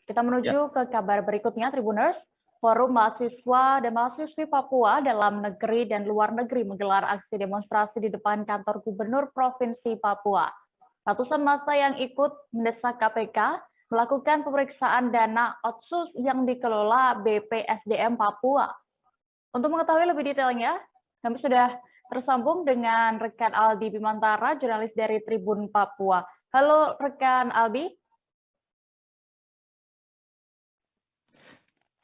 Kita menuju ke kabar berikutnya, Tribuners. Forum Mahasiswa dan Mahasiswi Papua dalam negeri dan luar negeri menggelar aksi demonstrasi di depan kantor Gubernur Provinsi Papua. Ratusan massa yang ikut mendesak KPK melakukan pemeriksaan dana otsus yang dikelola BPSDM Papua. Untuk mengetahui lebih detailnya, kami sudah tersambung dengan rekan Aldi Bimantara, jurnalis dari Tribun Papua. Halo rekan Aldi.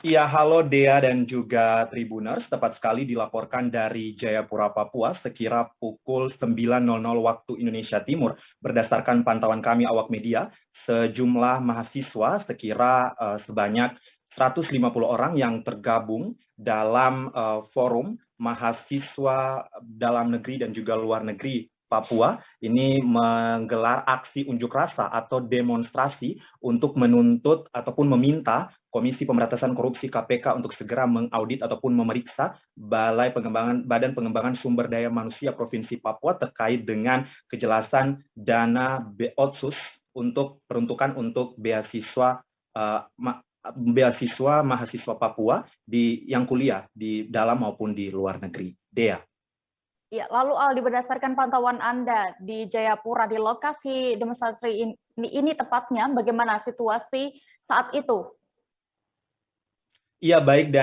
Iya, halo Dea dan juga Tribuners. Tepat sekali dilaporkan dari Jayapura, Papua, sekira pukul 9.00 waktu Indonesia Timur. Berdasarkan pantauan kami awak media, sejumlah mahasiswa sekira sebanyak 150 orang yang tergabung dalam forum mahasiswa dalam negeri dan juga luar negeri Papua ini menggelar aksi unjuk rasa atau demonstrasi untuk menuntut ataupun meminta Komisi Pemberantasan Korupsi KPK untuk segera mengaudit ataupun memeriksa Badan Pengembangan Sumber Daya Manusia Provinsi Papua terkait dengan kejelasan dana otsus untuk peruntukan untuk beasiswa mahasiswa Papua yang kuliah di dalam maupun di luar negeri. Dea. Ya, lalu Aldi, berdasarkan pantauan Anda di Jayapura, di lokasi demonstrasi ini tepatnya, bagaimana situasi saat itu? Iya, baik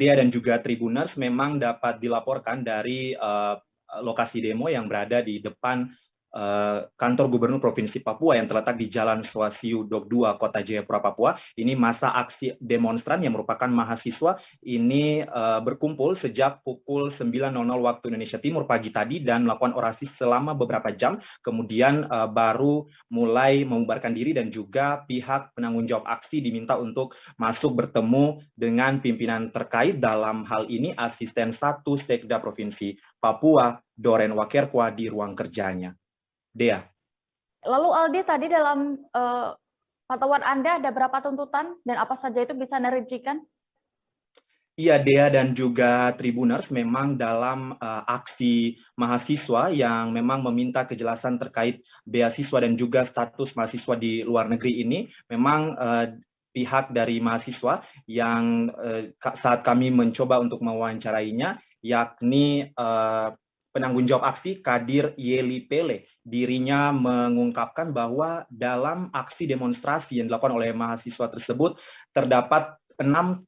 Dea dan juga Tribuners, memang dapat dilaporkan dari lokasi demo yang berada di depan kantor Gubernur Provinsi Papua yang terletak di Jalan Swasiu Dok 2, Kota Jayapura, Papua. Ini masa aksi demonstran yang merupakan mahasiswa ini berkumpul sejak pukul 9.00 waktu Indonesia Timur pagi tadi dan melakukan orasi selama beberapa jam. Kemudian baru mulai membubarkan diri dan juga pihak penanggung jawab aksi diminta untuk masuk bertemu dengan pimpinan terkait, dalam hal ini Asisten 1 Sekda Provinsi Papua, Doren Wakerkwa, di ruang kerjanya. Dea. Lalu Aldi, tadi dalam pantauan Anda ada berapa tuntutan dan apa saja itu bisa dirincikan? Iya, Dea dan juga Tribuners, memang dalam aksi mahasiswa yang memang meminta kejelasan terkait beasiswa dan juga status mahasiswa di luar negeri ini, memang pihak dari mahasiswa yang saat kami mencoba untuk mewawancarainya, yakni penanggung jawab aksi Kadir Yeli Pele, dirinya mengungkapkan bahwa dalam aksi demonstrasi yang dilakukan oleh mahasiswa tersebut terdapat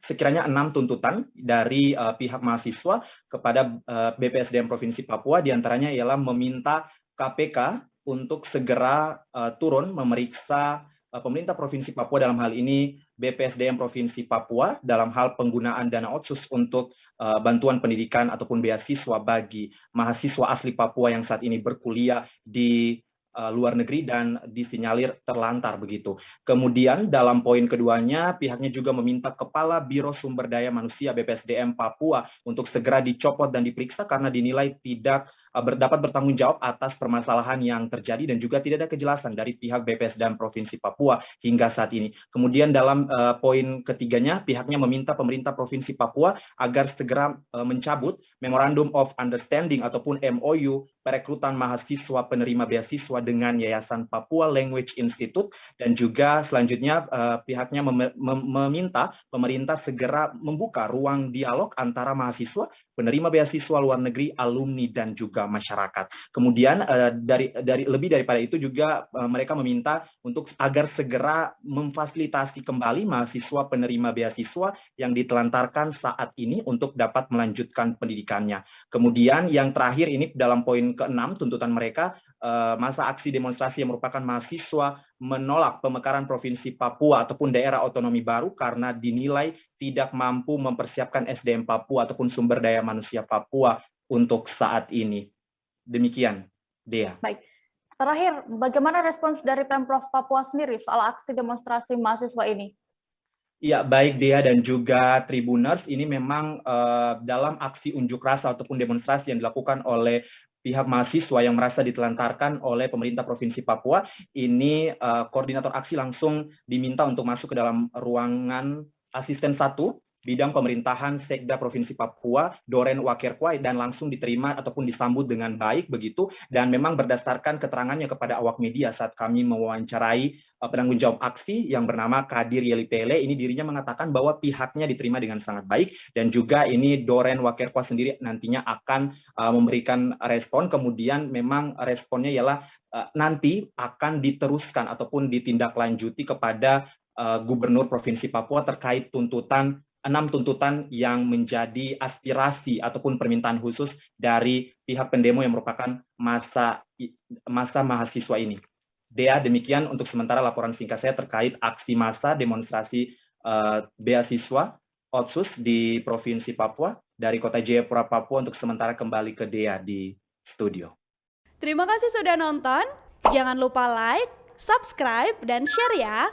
sekiranya 6 tuntutan dari pihak mahasiswa kepada BPSDM Provinsi Papua, diantaranya ialah meminta KPK untuk segera turun memeriksa pemerintah Provinsi Papua, dalam hal ini BPSDM Provinsi Papua, dalam hal penggunaan dana otsus untuk bantuan pendidikan ataupun beasiswa bagi mahasiswa asli Papua yang saat ini berkuliah di luar negeri dan disinyalir terlantar begitu. Kemudian dalam poin keduanya, pihaknya juga meminta Kepala Biro Sumber Daya Manusia BPSDM Papua untuk segera dicopot dan diperiksa karena dinilai tidak dapat bertanggung jawab atas permasalahan yang terjadi dan juga tidak ada kejelasan dari pihak BPSDM Provinsi Papua hingga saat ini. Kemudian dalam poin ketiganya, pihaknya meminta pemerintah Provinsi Papua agar segera mencabut Memorandum of Understanding ataupun MOU perekrutan mahasiswa penerima beasiswa dengan Yayasan Papua Language Institute, dan juga selanjutnya pihaknya meminta pemerintah segera membuka ruang dialog antara mahasiswa, penerima beasiswa luar negeri, alumni, dan juga masyarakat. Kemudian lebih daripada itu juga mereka meminta untuk agar segera memfasilitasi kembali mahasiswa penerima beasiswa yang ditelantarkan saat ini untuk dapat melanjutkan pendidikannya. Kemudian yang terakhir ini dalam poin ke-6 tuntutan mereka, masa aksi demonstrasi yang merupakan mahasiswa menolak pemekaran Provinsi Papua ataupun daerah otonomi baru karena dinilai tidak mampu mempersiapkan SDM Papua ataupun sumber daya manusia Papua untuk saat ini. Demikian, Dea. Baik. Terakhir, bagaimana respons dari Pemprov Papua sendiri soal aksi demonstrasi mahasiswa ini? Ya, baik Dea dan juga Tribuners, ini memang dalam aksi unjuk rasa ataupun demonstrasi yang dilakukan oleh pihak mahasiswa yang merasa ditelantarkan oleh pemerintah Provinsi Papua, ini koordinator aksi langsung diminta untuk masuk ke dalam ruangan Asisten 1 Bidang Pemerintahan Sekda Provinsi Papua, Doren Wakerkwai, dan langsung diterima ataupun disambut dengan baik begitu. Dan memang berdasarkan keterangannya kepada awak media saat kami mewawancarai penanggung jawab aksi yang bernama Kadir Yelipele, ini dirinya mengatakan bahwa pihaknya diterima dengan sangat baik, dan juga ini Doren Wakerkwai sendiri nantinya akan memberikan respon. Kemudian memang responnya ialah nanti akan diteruskan ataupun ditindaklanjuti kepada Gubernur Provinsi Papua terkait 6 tuntutan yang menjadi aspirasi ataupun permintaan khusus dari pihak pendemo yang merupakan masa mahasiswa ini. Dea, demikian untuk sementara laporan singkat saya terkait aksi massa demonstrasi beasiswa Otsus di Provinsi Papua. Dari Kota Jayapura, Papua, untuk sementara kembali ke Dea di studio. Terima kasih sudah nonton. Jangan lupa like, subscribe, dan share ya.